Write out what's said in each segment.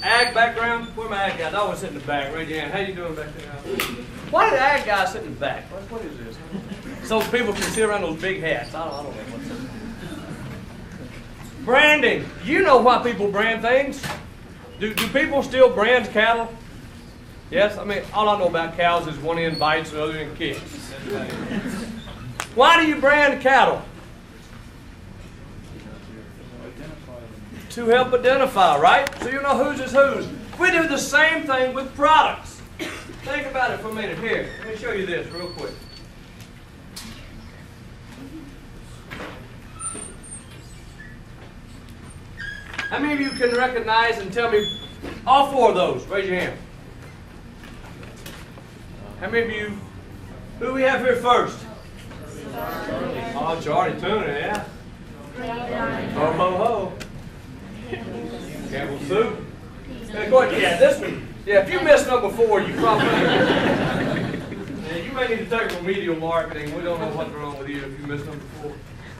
Ag background? Where my ag guys? I always sit in the back. Raise your hand. How you doing back there? Why did ag guys sit in the back? What is this? So people can sit around those big hats. I don't know what's this. Branding. You know why people brand things. Do people still brand cattle? Yes? I mean, all I know about cows is one end bites and the other end kicks. Why do you brand cattle? To help identify, right? So you know whose is whose. We do the same thing with products. Think about it for a minute. Here, let me show you this real quick. How many of you can recognize and tell me all four of those? Raise your hand. How many of you, who do we have here first? Oh, Charlie Tuna, yeah. Ho, ho, ho. Campbell soup. Hey, go ahead, yeah, this one. Yeah, if you missed number 4, you probably you may need to take remedial marketing. We don't know what's wrong with you if you missed number 4.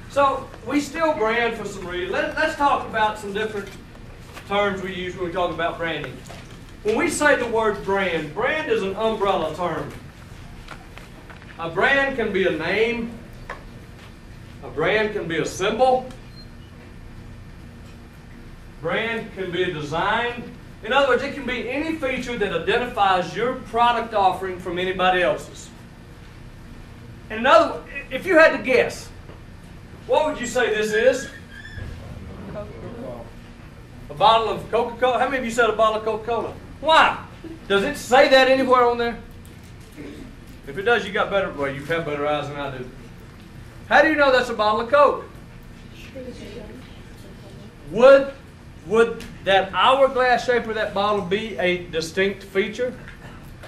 So we still brand for some reason. Let's talk about some different terms we use when we talk about branding. When we say the word brand, brand is an umbrella term. A brand can be a name. A brand can be a symbol. Brand can be a design. In other words, it can be any feature that identifies your product offering from anybody else's. And in other words, if you had to guess, what would you say this is? A bottle of Coca-Cola? How many of you said a bottle of Coca-Cola? Why? Does it say that anywhere on there? If it does, you got better, well, you've had better eyes than I do. How do you know that's a bottle of Coke? Would that hourglass shape of that bottle be a distinct feature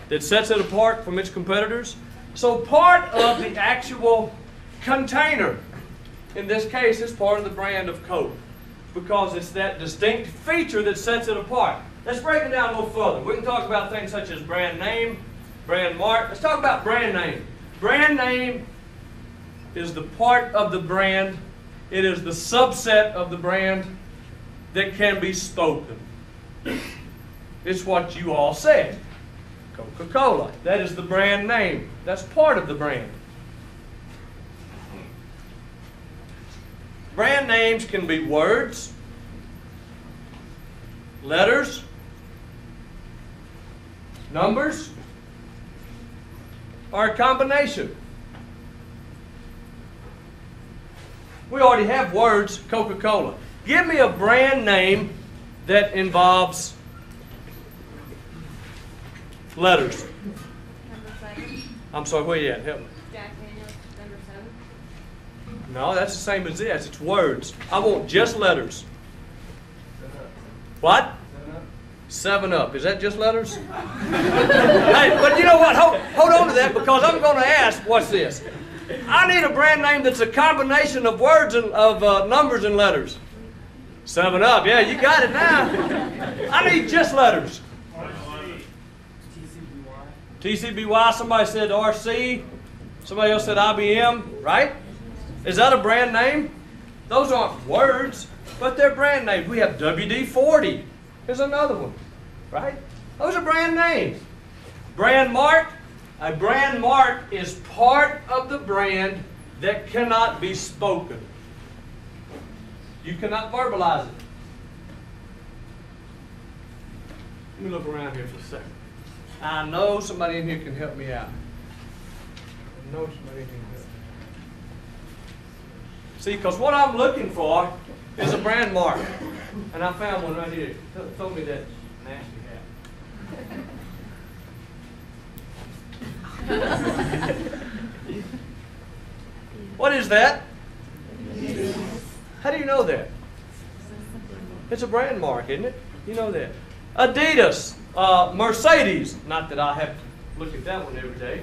that sets it apart from its competitors? So part of the actual container, in this case, is part of the brand of Coke, because it's that distinct feature that sets it apart. Let's break it down a little further. We can talk about things such as brand name, brand mark. Let's talk about brand name. Brand name is the part of the brand. It is the subset of the brand that can be spoken. It's what you all said. Coca-Cola. That is the brand name. That's part of the brand. Brand names can be words, letters, numbers, or a combination. We already have words, Coca-Cola. Give me a brand name that involves letters. Number 7. I'm sorry, where you at? Help me. Jack Daniels, number 7. No, that's the same as this. It's words. I want just letters. What? 7-Up. Is that just letters? Hey, but you know what? Hold on to that, because I'm going to ask, what's this? I need a brand name that's a combination of words and of numbers and letters. 7-Up. Yeah, you got it now. I need just letters. TCBY. Somebody said RC. Somebody else said IBM. Right? Is that a brand name? Those aren't words, but they're brand names. We have WD-40. Here's another one. Right? Those are brand names. Brand mark. A brand mark is part of the brand that cannot be spoken. You cannot verbalize it. Let me look around here for a second. I know somebody in here can help me out. I know somebody can help me. See, because what I'm looking for is a brand mark. And I found one right here. Throw me that nasty hat. What is that? How do you know that? It's a brand mark, isn't it? You know that. Adidas, Mercedes. Not that I have to look at that one every day.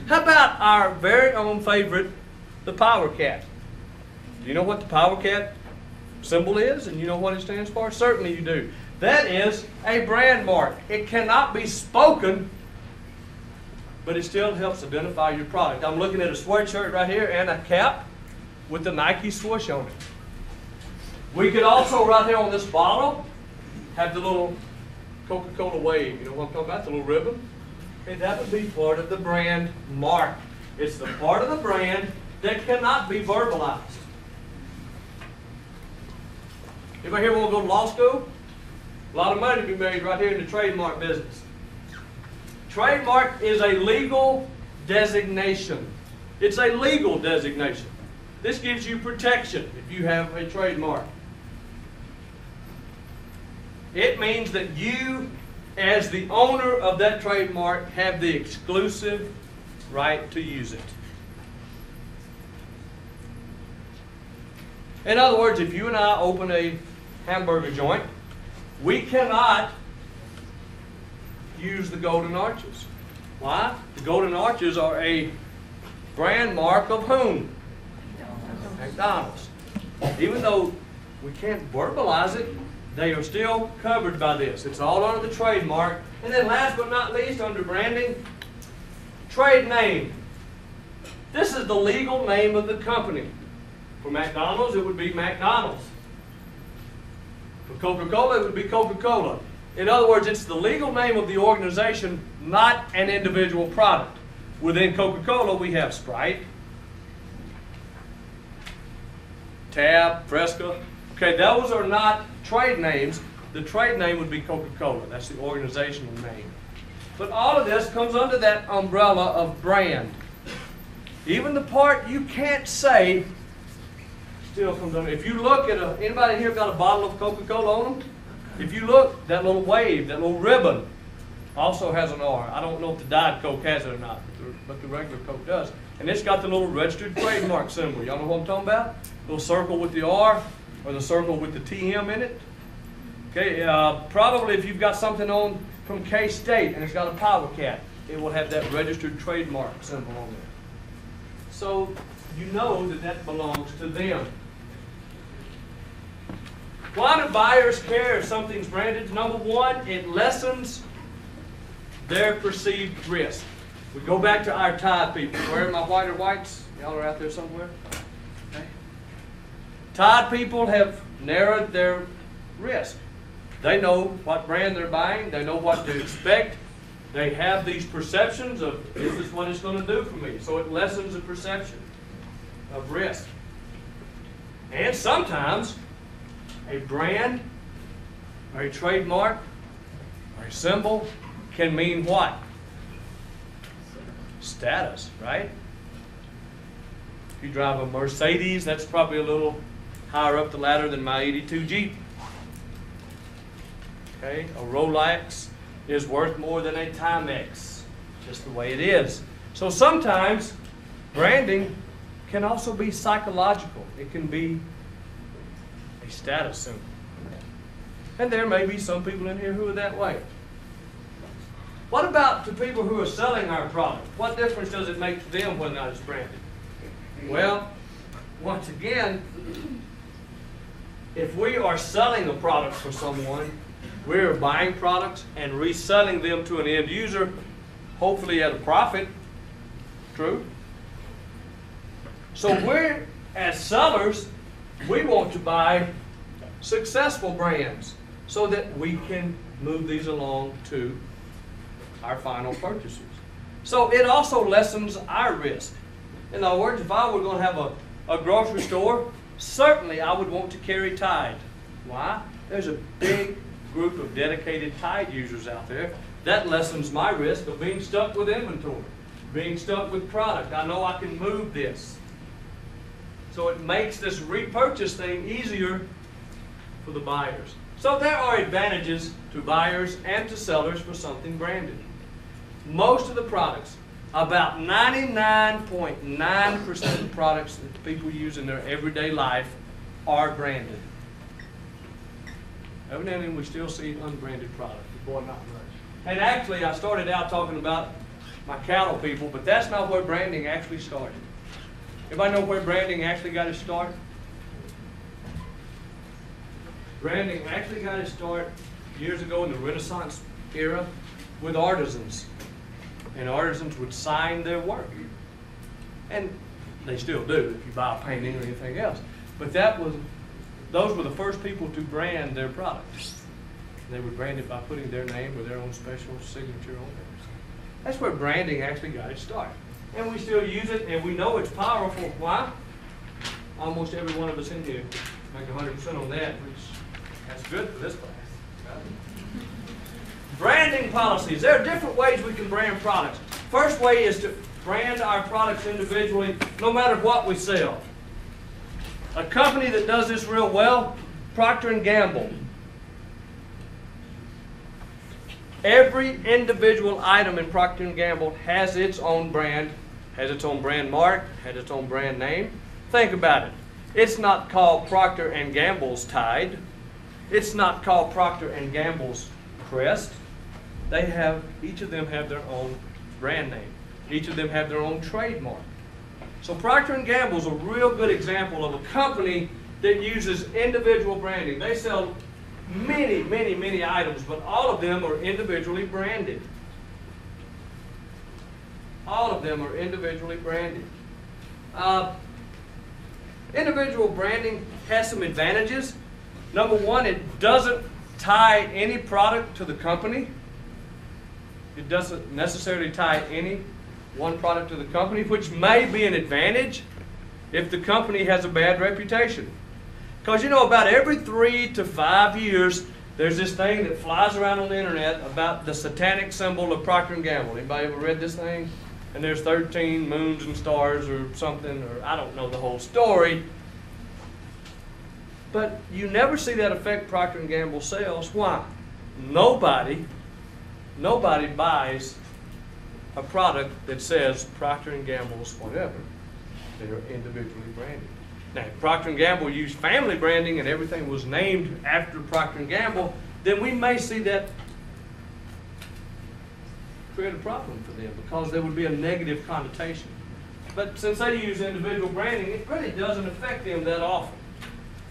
How about our very own favorite, the Power Cat? Do you know what the Power Cat symbol is, and you know what it stands for? Certainly you do. That is a brand mark. It cannot be spoken, but it still helps identify your product. I'm looking at a sweatshirt right here and a cap with the Nike swoosh on it. We could also, right here on this bottle, have the little Coca-Cola wave. You know what I'm talking about? The little ribbon? Okay, that would be part of the brand mark. It's the part of the brand that cannot be verbalized. Anybody here want to go to law school? A lot of money to be made right here in the trademark business. Trademark is a legal designation. It's a legal designation. This gives you protection if you have a trademark. It means that you, as the owner of that trademark, have the exclusive right to use it. In other words, if you and I open a hamburger joint, we cannot use the golden arches. Why? The golden arches are a brand mark of whom? McDonald's. Even though we can't verbalize it, they are still covered by this. It's all under the trademark. And then last but not least, under branding, trade name. This is the legal name of the company. For McDonald's, it would be McDonald's. For Coca-Cola, it would be Coca-Cola. In other words, it's the legal name of the organization, not an individual product. Within Coca-Cola, we have Sprite, Tab, Fresca. Okay, those are not trade names. The trade name would be Coca-Cola. That's the organizational name. But all of this comes under that umbrella of brand. Even the part you can't say still comes under. If you look at anybody here got a bottle of Coca-Cola on them? If you look, that little wave, that little ribbon also has an R. I don't know if the Diet Coke has it or not, but the regular Coke does. And it's got the little registered trademark symbol. Y'all know what I'm talking about? Little circle with the R or the circle with the TM in it. Okay, probably if you've got something on from K-State and it's got a power cat, it will have that registered trademark symbol on there. So you know that that belongs to them. Why do buyers care if something's branded? Number one, it lessens their perceived risk. We go back to our Tide people. Where are my white or whites? Y'all are out there somewhere? Okay. Tide people have narrowed their risk. They know what brand they're buying. They know what to expect. They have these perceptions of, this is what it's going to do for me. So it lessens the perception of risk. And sometimes a brand or a trademark or a symbol can mean what? Status, right? If you drive a Mercedes, that's probably a little higher up the ladder than my 82 Jeep. Okay, a Rolex is worth more than a Timex, just the way it is. So sometimes branding can also be psychological. It can be a status symbol. And there may be some people in here who are that way. What about the people who are selling our product? What difference does it make to them whether or not it's branded? Well, once again, if we are selling a product for someone, we're buying products and reselling them to an end user, hopefully at a profit. True? So we're, as sellers, we want to buy successful brands so that we can move these along to our final purchasers. So it also lessens our risk. In other words, if I were going to have a grocery store, certainly I would want to carry Tide. Why? There's a big group of dedicated Tide users out there. That lessens my risk of being stuck with inventory, being stuck with product. I know I can move this. So it makes this repurchase thing easier for the buyers. So there are advantages to buyers and to sellers for something branded. Most of the products, about 99.9% of the products that people use in their everyday life are branded. Evidently, we still see unbranded products. Boy, not much. And actually, I started out talking about my cattle people, but that's not where branding actually started. Everybody know where branding actually got its start? Branding actually got its start years ago in the Renaissance era with artisans. And artisans would sign their work. And they still do if you buy a painting or anything else. But those were the first people to brand their products. And they would brand it by putting their name or their own special signature on there. That's where branding actually got its start. And we still use it, and we know it's powerful. Why? Almost every one of us in here make 100% on that, which that's good for this class. Right? Branding policies. There are different ways we can brand products. First way is to brand our products individually, no matter what we sell. A company that does this real well, Procter & Gamble. Every individual item in Procter & Gamble has its own brand, has its own brand mark, has its own brand name. Think about it. It's not called Procter & Gamble's Tide. It's not called Procter & Gamble's Crest. They have, each of them have their own brand name. Each of them have their own trademark. So Procter & Gamble is a real good example of a company that uses individual branding. They sell many, many, many items, but all of them are individually branded. All of them are individually branded. Individual branding has some advantages. Number one, it doesn't tie any product to the company. It doesn't necessarily tie any one product to the company, which may be an advantage if the company has a bad reputation. Because you know, about every 3 to 5 years, there's this thing that flies around on the internet about the satanic symbol of Procter & Gamble. Anybody ever read this thing? And there's 13 moons and stars or something, or I don't know the whole story. But you never see that affect Procter & Gamble sales. Why? Nobody buys a product that says Procter & Gamble's whatever. They're individually branded. Now, if Procter & Gamble used family branding and everything was named after Procter & Gamble, then we may see that create a problem for them because there would be a negative connotation. But since they use individual branding, it really doesn't affect them that often.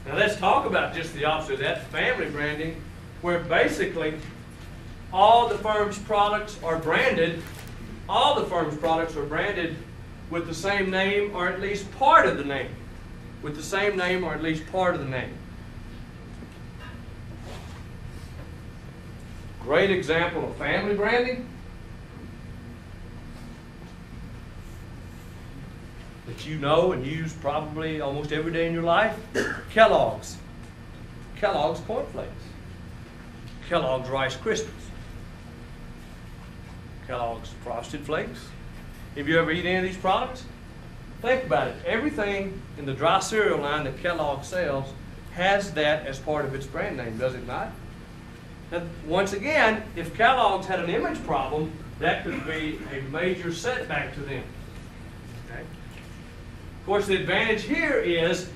Now let's talk about just the opposite of that, family branding, where basically all the firm's products are branded. All the firm's products are branded with the same name or at least part of the name. With the same name or at least part of the name. Great example of family branding that you know and use probably almost every day in your life. Kellogg's. Kellogg's Corn Flakes. Kellogg's Rice Krispies. Kellogg's Frosted Flakes. Have you ever eaten any of these products? Think about it. Everything in the dry cereal line that Kellogg sells has that as part of its brand name, does it not? Now, once again, if Kellogg's had an image problem, that could be a major setback to them. Okay? Of course, the advantage here is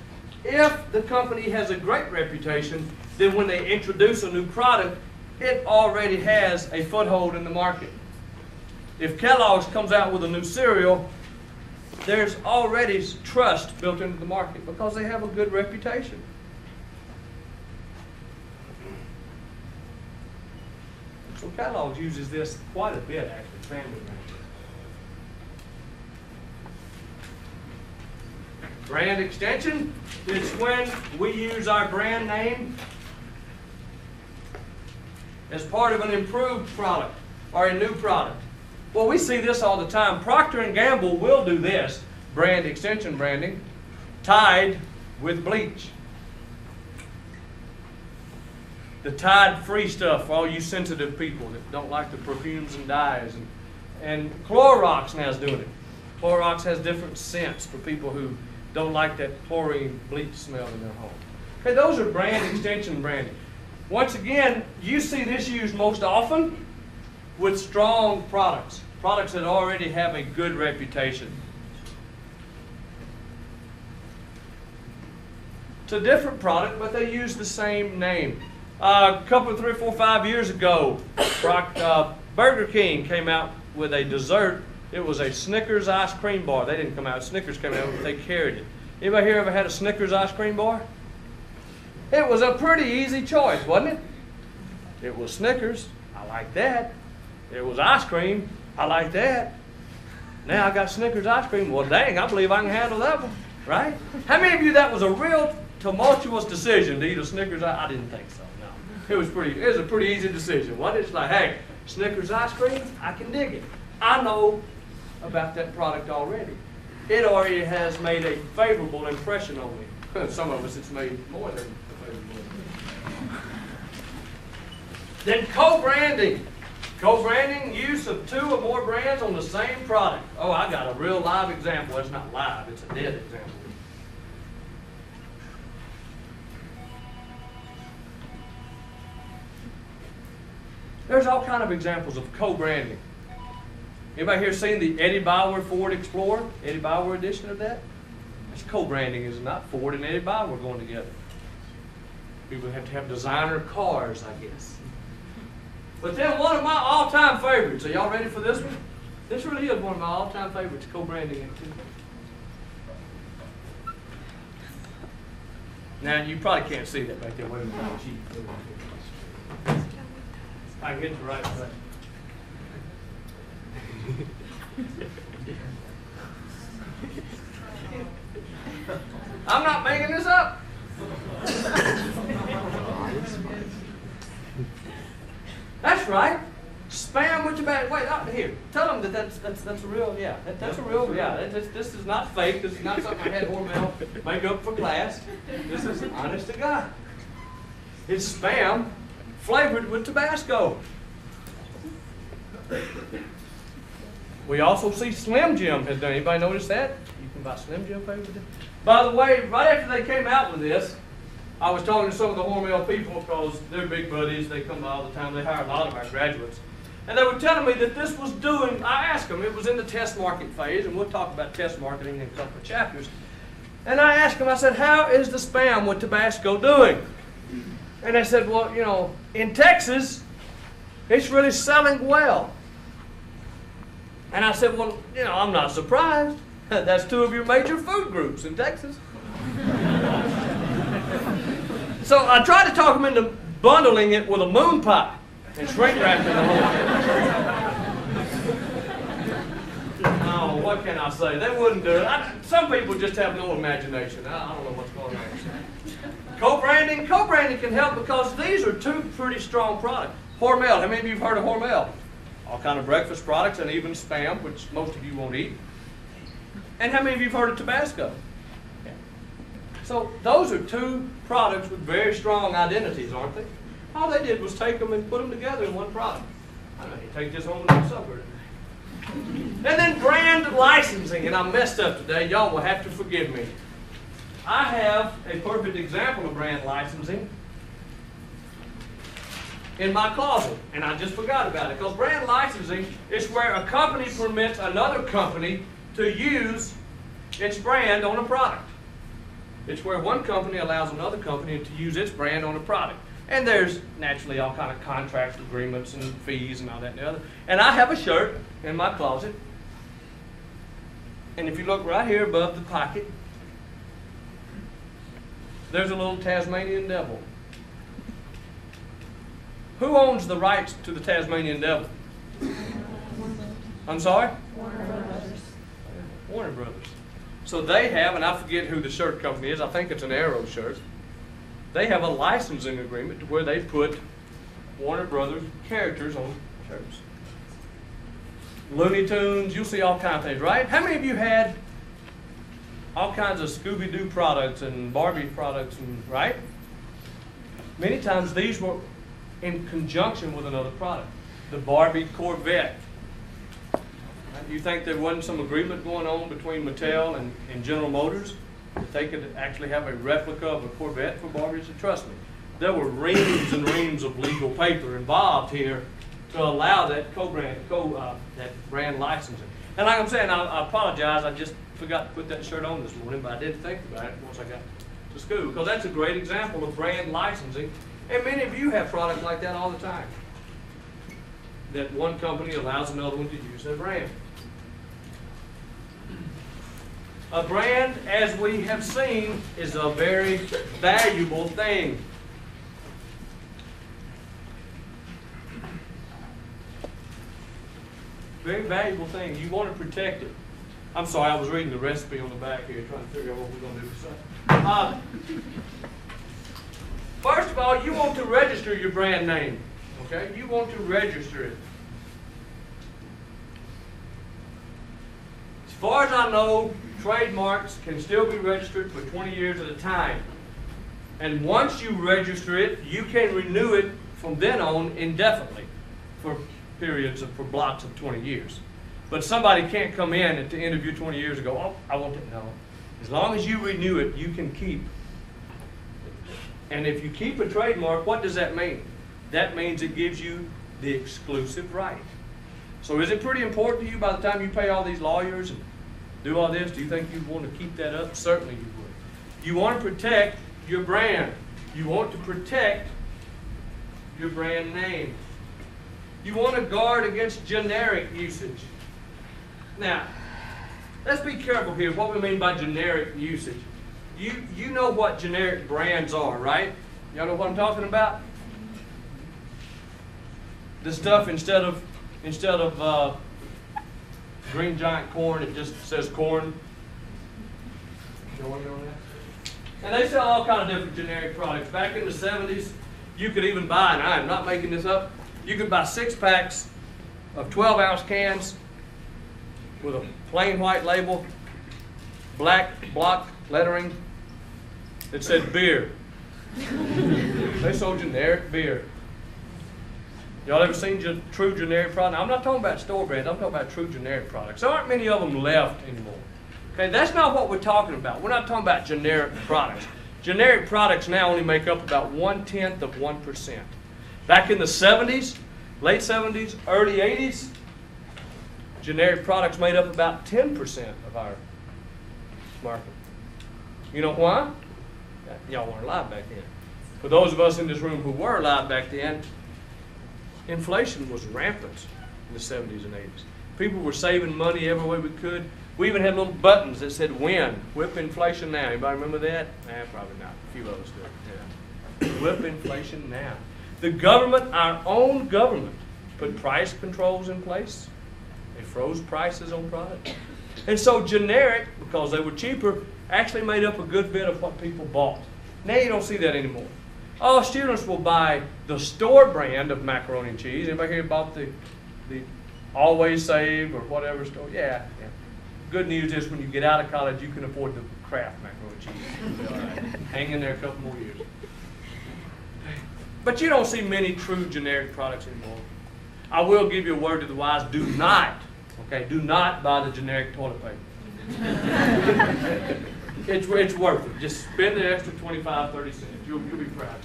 if the company has a great reputation, then when they introduce a new product, it already has a foothold in the market. If Kellogg's comes out with a new cereal, there's already trust built into the market because they have a good reputation. So Kellogg's uses this quite a bit, actually, family brand. Brand extension is when we use our brand name as part of an improved product or a new product. Well, we see this all the time. Procter & Gamble will do this, brand extension branding, Tide with bleach. The Tide-free stuff for all you sensitive people that don't like the perfumes and dyes. And Clorox now is doing it. Clorox has different scents for people who don't like that chlorine bleach smell in their home. Okay, those are brand extension branding. Once again, you see this used most often with strong products, products that already have a good reputation. It's a different product, but they use the same name. A couple, 3, 4, 5 years ago, Burger King came out with a dessert. It was a Snickers ice cream bar. They didn't come out, Snickers came out, but they carried it. Anybody here ever had a Snickers ice cream bar? It was a pretty easy choice, wasn't it? It was Snickers. I like that. It was ice cream. I like that. Now I got Snickers ice cream. Well, dang, I believe I can handle that one, right? How many of you that was a real tumultuous decision to eat a Snickers? I didn't think so, no. It was a pretty easy decision. What it's like, hey, Snickers ice cream, I can dig it. I know about that product already. It already has made a favorable impression on me. Some of us, it's made more than a favorable impression. Then co-branding. Co-branding, use of 2 or more brands on the same product. Oh, I got a real live example. It's not live, it's a dead example. There's all kind of examples of co-branding. Anybody here seen the Eddie Bauer Ford Explorer? Eddie Bauer edition of that? That's co-branding, is it not? Ford and Eddie Bauer going together. People have to have designer cars, I guess. But then one of my all-time favorites. Are y'all ready for this one? This really is one of my all-time favorites, co-branding activity. Now, you probably can't see that right there. Wait a minute. I can get the right place. I'm not making this up. That's right. Spam with your bag. Wait, out here. Tell them that that's a real, yeah. That's a real, yeah. This is not fake. This is not something I had Hormel make up for class. This is honest to God. It's Spam flavored with Tabasco. We also see Slim Jim has done. Anybody notice that? You can buy Slim Jim flavored. By the way, right after they came out with this, I was talking to some of the Hormel people because they're big buddies. They come by all the time. They hire a lot of our graduates. And they were telling me that this was doing, I asked them, it was in the test market phase, and we'll talk about test marketing in a couple of chapters. And I asked them, I said, how is the Spam with Tabasco doing? And they said, well, you know, in Texas, it's really selling well. And I said, well, you know, I'm not surprised. That's 2 of your major food groups in Texas. So I tried to talk them into bundling it with a moon pie and shrink wrapping the whole thing. Oh, what can I say? They wouldn't do it. Some people just have no imagination. I don't know what's going on. Co-branding. Co-branding can help because these are 2 pretty strong products. Hormel. How many of you have heard of Hormel? All kind of breakfast products and even Spam, which most of you won't eat. And how many of you have heard of Tabasco? Yeah. So those are 2 products with very strong identities, aren't they? All they did was take them and put them together in one product. I know you take this home and supper today. And then brand licensing, and I messed up today. Y'all will have to forgive me. I have a perfect example of brand licensing in my closet, and I just forgot about it. Because brand licensing is where a company permits another company to use its brand on a product. It's where one company allows another company to use its brand on a product. And there's naturally all kind of contract agreements and fees and all that and the other. And I have a shirt in my closet. And if you look right here above the pocket, there's a little Tasmanian devil. Who owns the rights to the Tasmanian devil? I'm sorry? Warner Brothers. Warner Brothers. So they have, and I forget who the shirt company is, I think it's an Arrow shirt. They have a licensing agreement to where they put Warner Brothers characters on shirts. Looney Tunes, you'll see all kinds of things, right? How many of you had all kinds of Scooby-Doo products and Barbie products, right? Many times these were in conjunction with another product. The Barbie Corvette. Right? You think there wasn't some agreement going on between Mattel and General Motors? That they could actually have a replica of a Corvette for Barbies? And trust me, there were reams and reams of legal paper involved here to allow that that brand licensing. And like I'm saying, I apologize, I just forgot to put that shirt on this morning, but I did think about it once I got to school, because that's a great example of brand licensing. And many of you have products like that all the time, that one company allows another one to use their brand. A brand, as we have seen, is a very valuable thing. Very valuable thing. You want to protect it. I'm sorry, I was reading the recipe on the back here, trying to figure out what we're going to do for supper. First of all, you want to register your brand name. Okay? You want to register it. As far as I know, trademarks can still be registered for 20 years at a time. And once you register it, you can renew it from then on indefinitely for for blocks of 20 years. But somebody can't come in at the end of your 20 years and go, oh, I want it. No. As long as you renew it, you can keep. And if you keep a trademark, what does that mean? That means it gives you the exclusive right. So is it pretty important to you by the time you pay all these lawyers and do all this? Do you think you want to keep that up? Certainly you would. You want to protect your brand. You want to protect your brand name. You want to guard against generic usage. Now, let's be careful here what we mean by generic usage. You know what generic brands are, right? Y'all know what I'm talking about? The stuff instead of Green Giant corn, it just says corn. You know what I mean? And they sell all kinds of different generic products. Back in the 70s, you could even buy, and I'm not making this up, you could buy 6 packs of 12-ounce cans with a plain white label, black block lettering that said beer. They sold generic beer. Y'all ever seen true generic products? Now, I'm not talking about store brands, I'm talking about true generic products. There aren't many of them left anymore. Okay, that's not what we're talking about. We're not talking about generic products. Generic products now only make up about 1/10 of 1%. Back in the 70s, late 70s, early 80s, generic products made up about 10% of our market. You know why? Y'all weren't alive back then. For those of us in this room who were alive back then, inflation was rampant in the 70s and 80s. People were saving money every way we could. We even had little buttons that said "Win, whip inflation now." Anybody remember that? Probably not. A few of us do. Yeah. Whip inflation now. The government, our own government, put price controls in place. They froze prices on products. And so generic, because they were cheaper, actually made up a good bit of what people bought. Now you don't see that anymore. Oh, students will buy the store brand of macaroni and cheese. Anybody here bought the Always Save or whatever store? Yeah. Good news is when you get out of college, you can afford the Kraft macaroni and cheese. You'll be all right. Hang in there a couple more years. But you don't see many true generic products anymore. I will give you a word to the wise. Do not buy the generic toilet paper. It's worth it. Just spend the extra 25, 30 cents. You'll be proud.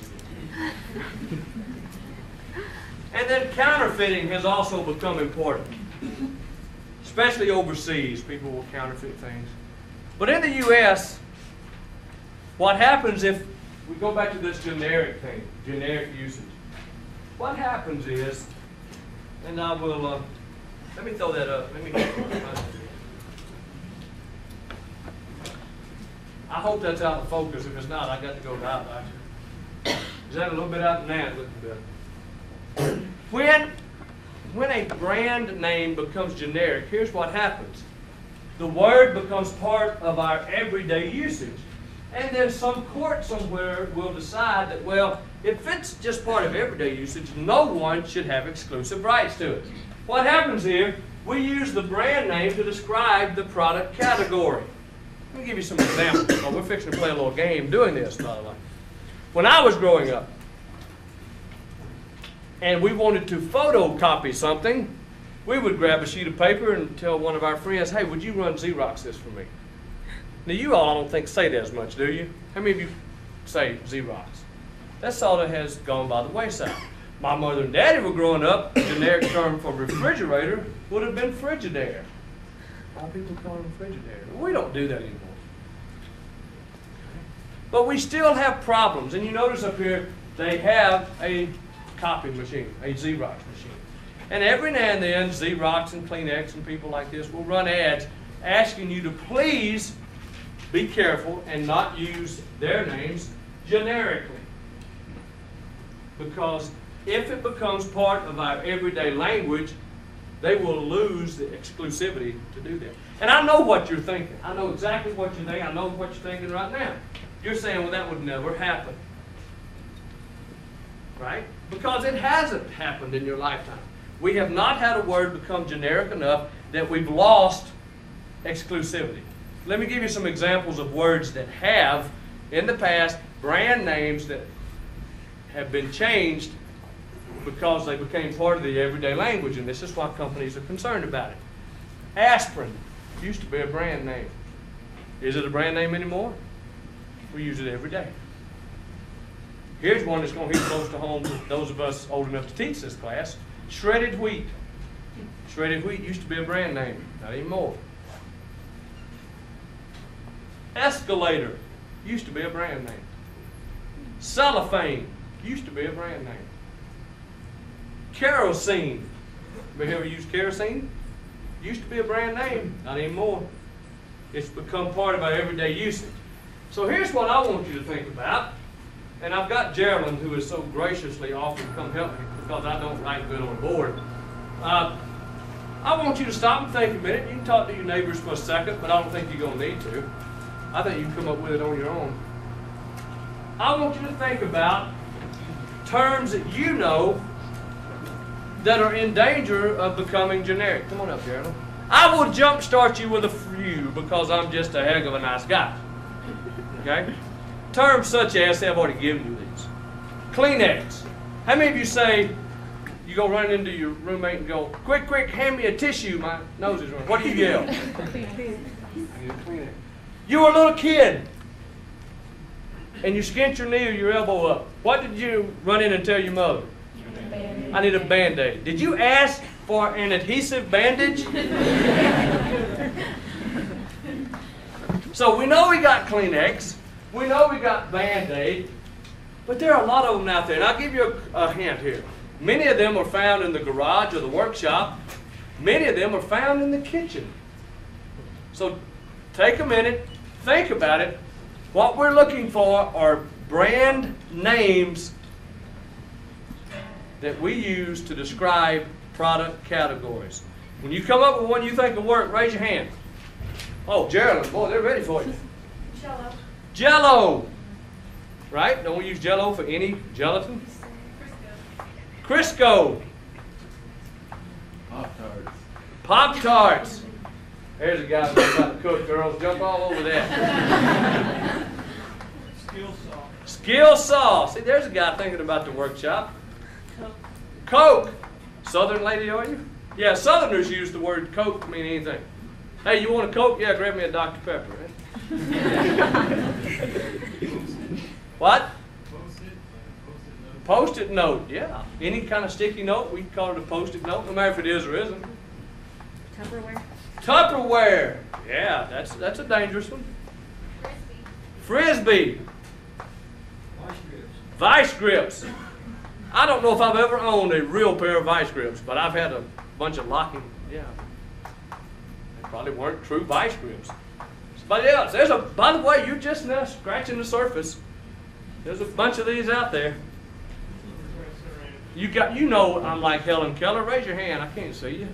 And then counterfeiting has also become important. Especially overseas, people will counterfeit things. But in the U.S., what happens if we go back to this generic thing, generic usage? What happens is, and I will, let me throw that up. I hope that's out of focus. If it's not, I got to go out back here. Is that a little bit out? Nah, it looks better. When a brand name becomes generic, here's what happens. The word becomes part of our everyday usage. And then some court somewhere will decide that, well, if it's just part of everyday usage, no one should have exclusive rights to it. What happens here, we use the brand name to describe the product category. Let me give you some examples. We're fixing to play a little game doing this, by the way. When I was growing up, and we wanted to photocopy something, we would grab a sheet of paper and tell one of our friends, hey, would you run Xerox this for me? Now, you all I don't think say that as much, do you? How many of you say Xerox? That sort of has gone by the wayside. My mother and daddy were growing up, the generic term for refrigerator would have been Frigidaire. A lot of people call them Frigidaire. We don't do that anymore. But we still have problems. And you notice up here, they have a copy machine, a Xerox machine. And every now and then, Xerox and Kleenex and people like this will run ads asking you to please be careful and not use their names generically. Because if it becomes part of our everyday language, they will lose the exclusivity to do that. And I know what you're thinking. I know exactly what you're thinking. I know what you're thinking right now. You're saying, well, that would never happen. right? Because it hasn't happened in your lifetime. We have not had a word become generic enough that we've lost exclusivity. Let me give you some examples of words that have, in the past, brand names that have been changed because they became part of the everyday language, and this is why companies are concerned about it. Aspirin used to be a brand name. Is it a brand name anymore? We use it every day. Here's one that's going to hit close to home to those of us old enough to teach this class. Shredded wheat. Shredded wheat used to be a brand name, not anymore. Escalator used to be a brand name. Cellophane used to be a brand name. Kerosene. Anybody ever used kerosene? Used to be a brand name, not anymore. It's become part of our everyday usage. So here's what I want you to think about. And I've got Geraldine, who is so graciously offered to come help me because I don't write good on the board. I want you to stop and think a minute. You can talk to your neighbors for a second, but I don't think you're going to need to. I think you can come up with it on your own. I want you to think about terms that you know that are in danger of becoming generic. Come on up, Geraldine. I will jumpstart you with a few because I'm just a heck of a nice guy. Okay? Terms such as, I've already given you these. Kleenex. How many of you say, you go run into your roommate and go, quick, quick, hand me a tissue, my nose is running. What do you yell? I need a Kleenex. You were a little kid and you skint your knee or your elbow up. What did you run in and tell your mother? I need a Band-Aid. Did you ask for an adhesive bandage? So we know we got Kleenex. We know we got Band-Aid. But there are a lot of them out there. And I'll give you a hint here. Many of them are found in the garage or the workshop. Many of them are found in the kitchen. So take a minute, think about it. What we're looking for are brand names that we use to describe product categories. When you come up with one you think will work, raise your hand. Oh, Geraldine, boy, they're ready for you. Jello. Jello. Right? Don't we use Jello for any gelatin? Crisco. Pop-Tarts. Pop-Tarts. There's a guy who's about to cook, girls. Jump all over that. Skill sauce. Skill sauce. See, there's a guy thinking about the workshop. Coke. Southern lady, are you? Yeah, Southerners use the word Coke to mean anything. Hey, you want a Coke? Yeah, grab me a Dr. Pepper. What? Post-it note, yeah. Any kind of sticky note, we can call it a post-it note, no matter if it is or isn't. Tupperware. Tupperware. Yeah, that's a dangerous one. Frisbee. Vice grips. I don't know if I've ever owned a real pair of vice grips, but I've had a bunch of locking, yeah. They probably weren't true vice grips. Somebody else, by the way, you're just now scratching the surface. There's a bunch of these out there. You know I'm like Helen Keller. Raise your hand, I can't see you.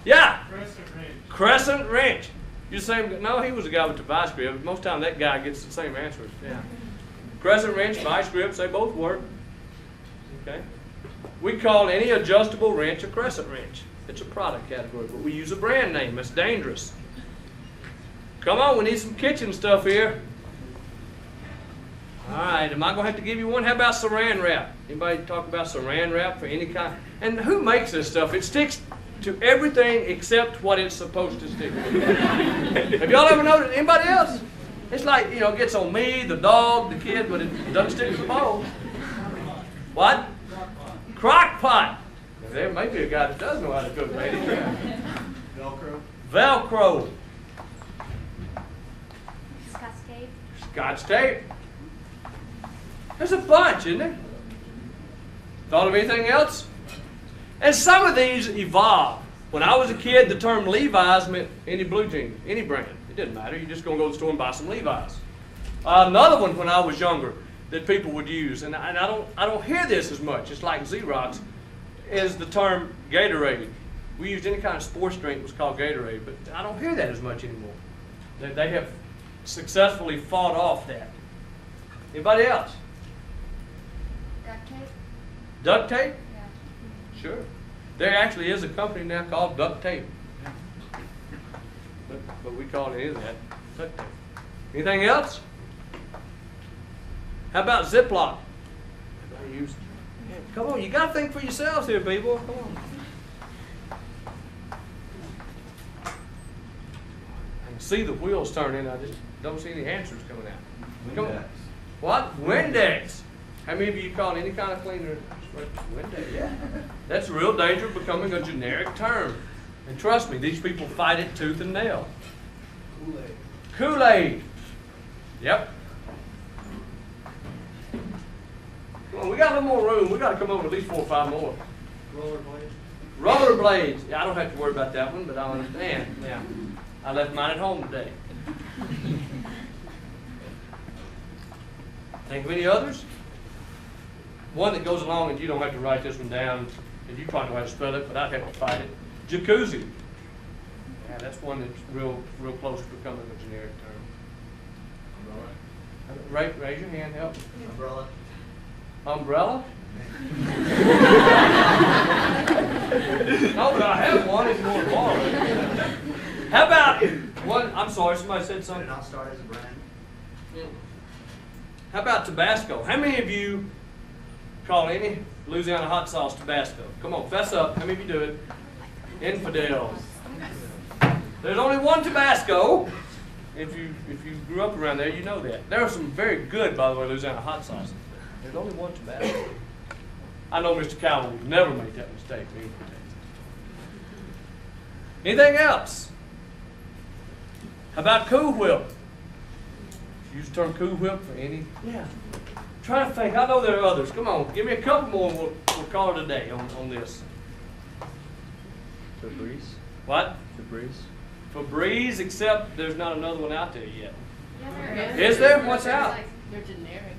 Yeah. Crescent wrench. Crescent wrench. You're saying, no, he was a guy with the vice grip. Most of the time that guy gets the same answers. Yeah. Crescent wrench, vice grips, they both work. Okay. We call any adjustable wrench a crescent wrench. It's a product category, but we use a brand name. It's dangerous. Come on, we need some kitchen stuff here. All right, am I going to have to give you one? How about saran wrap? Anybody talk about saran wrap for any kind? And who makes this stuff? It sticks to everything except what it's supposed to stick to. Have y'all ever noticed? Anybody else? It's like, you know, it gets on me, the dog, the kid, but it doesn't stick to the bowl. What? Crock pot. There may be a guy that does know how to cook, maybe. Velcro. Velcro. Scotch tape. Scotch tape. There's a bunch, isn't there? Thought of anything else? And some of these evolved. When I was a kid, the term Levi's meant any blue jean, any brand. It didn't matter. You're just going to go to the store and buy some Levi's. Another one when I was younger that people would use, and I don't hear this as much. It's like Xerox, is the term Gatorade. We used any kind of sports drink was called Gatorade, but I don't hear that as much anymore. They have successfully fought off that. Anybody else? Duct tape. Duct tape? Yeah. Sure. There actually is a company now called Duct Tape. But we call it that. Duct tape. Anything else? How about Ziploc? Come on, you got to think for yourselves here, people. Come on. I can see the wheels turning. I just don't see any answers coming out. Come on. What? Windex. How many of you call any kind of cleaner Windex? Yeah. That's a real danger of becoming a generic term. And trust me, these people fight it tooth and nail. Kool-Aid. Kool-Aid. Yep. Come on, we got a little more room. We got to come over at least 4 or 5 more. Rollerblades. Rollerblades. Yeah, I don't have to worry about that one, but I understand. Yeah. I left mine at home today. Think of any others? One that goes along, and you don't have to write this one down, and you probably know how to spell it, but I'd have to fight it. Jacuzzi. Yeah, that's one that's real close to becoming a generic term. Raise your hand, help. Umbrella. Umbrella? No, but I have one if you want to borrow it. How about one? I'm sorry, somebody said Did something. it not start as a brand? How about Tabasco? How many of you call any Louisiana hot sauce Tabasco? Come on, fess up. How many of you do it? Infidels. There's only one Tabasco. If you grew up around there, you know that. There are some very good, by the way, Louisiana hot sauces. There's only one Tabasco. I know Mr. Cowell would never make that mistake. Anything else? How about Cool Whip? Use the term Cool Whip for any? Yeah. Try to think. I know there are others. Come on, give me a couple more and we'll call it a day on this. Febreze. What? Febreze. Febreze, except there's not another one out there yet. Yeah, there Is there? What's out? They're generic.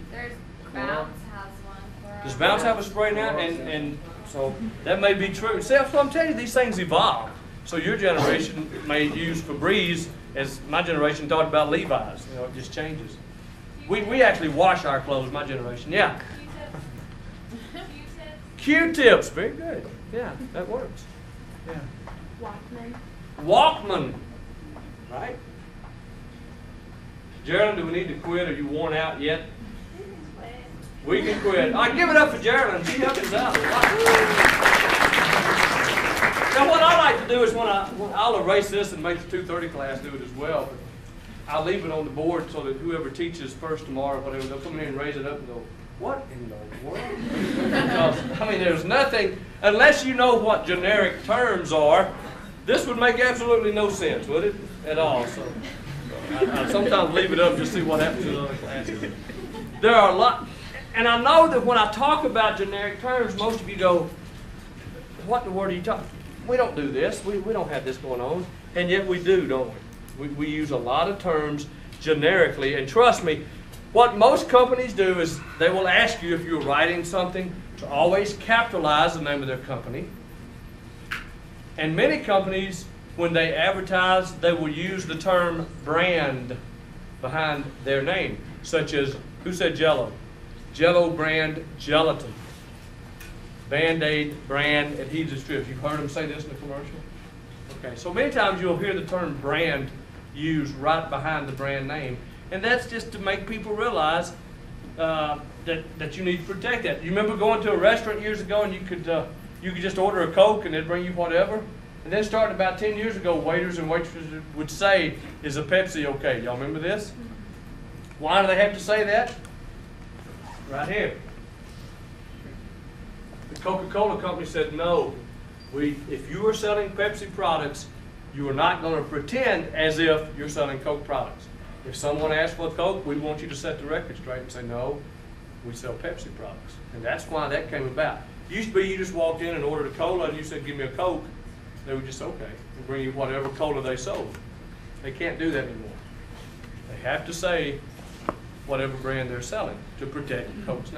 There's Bounce has one. Does Bounce have a spray now? And so that may be true. See, that's what I'm telling you. These things evolve. So your generation may use Febreze as my generation thought about Levi's. You know, it just changes. We actually wash our clothes, my generation. Yeah. Q-tips. Very good. Yeah, that works. Yeah. Walkman. Walkman. Right? Geraldine, do we need to quit? Are you worn out yet? We can quit. All right, give it up for Geraldine. She helped us out. Now, what I like to do is when I'll erase this and make the 2:30 class do it as well. But I'll leave it on the board so that whoever teaches first tomorrow, whatever, they'll come in and raise it up and go, what in the world? Because, I mean, there's nothing, unless you know what generic terms are, this would make absolutely no sense, would it? At all. So I sometimes leave it up just to see what happens in other classes. There are a lot, and I know that when I talk about generic terms, most of you go, what in the world are you talking about? We don't do this. We don't have this going on. And yet we do, don't we? We use a lot of terms generically. And trust me, what most companies do is they will ask you if you're writing something to always capitalize the name of their company. And many companies, when they advertise, they will use the term brand behind their name, such as, who said Jell-O? Jell-O brand gelatin. Band-Aid brand adhesive strips. You've heard them say this in the commercial? Okay, so many times you'll hear the term brand used right behind the brand name. And that's just to make people realize that you need to protect that. You remember going to a restaurant years ago and you could just order a Coke and they'd bring you whatever? And then starting about 10 years ago, waiters and waitresses would say, is a Pepsi okay? Y'all remember this? Why do they have to say that? Right here. The Coca-Cola company said, no, if you are selling Pepsi products, you are not going to pretend as if you're selling Coke products. If someone asks for a Coke, we want you to set the record straight and say, no, we sell Pepsi products. And that's why that came about. It used to be you just walked in and ordered a cola and you said, give me a Coke. They would just, okay, and bring you whatever cola they sold. They can't do that anymore. They have to say whatever brand they're selling to protect Coke's name.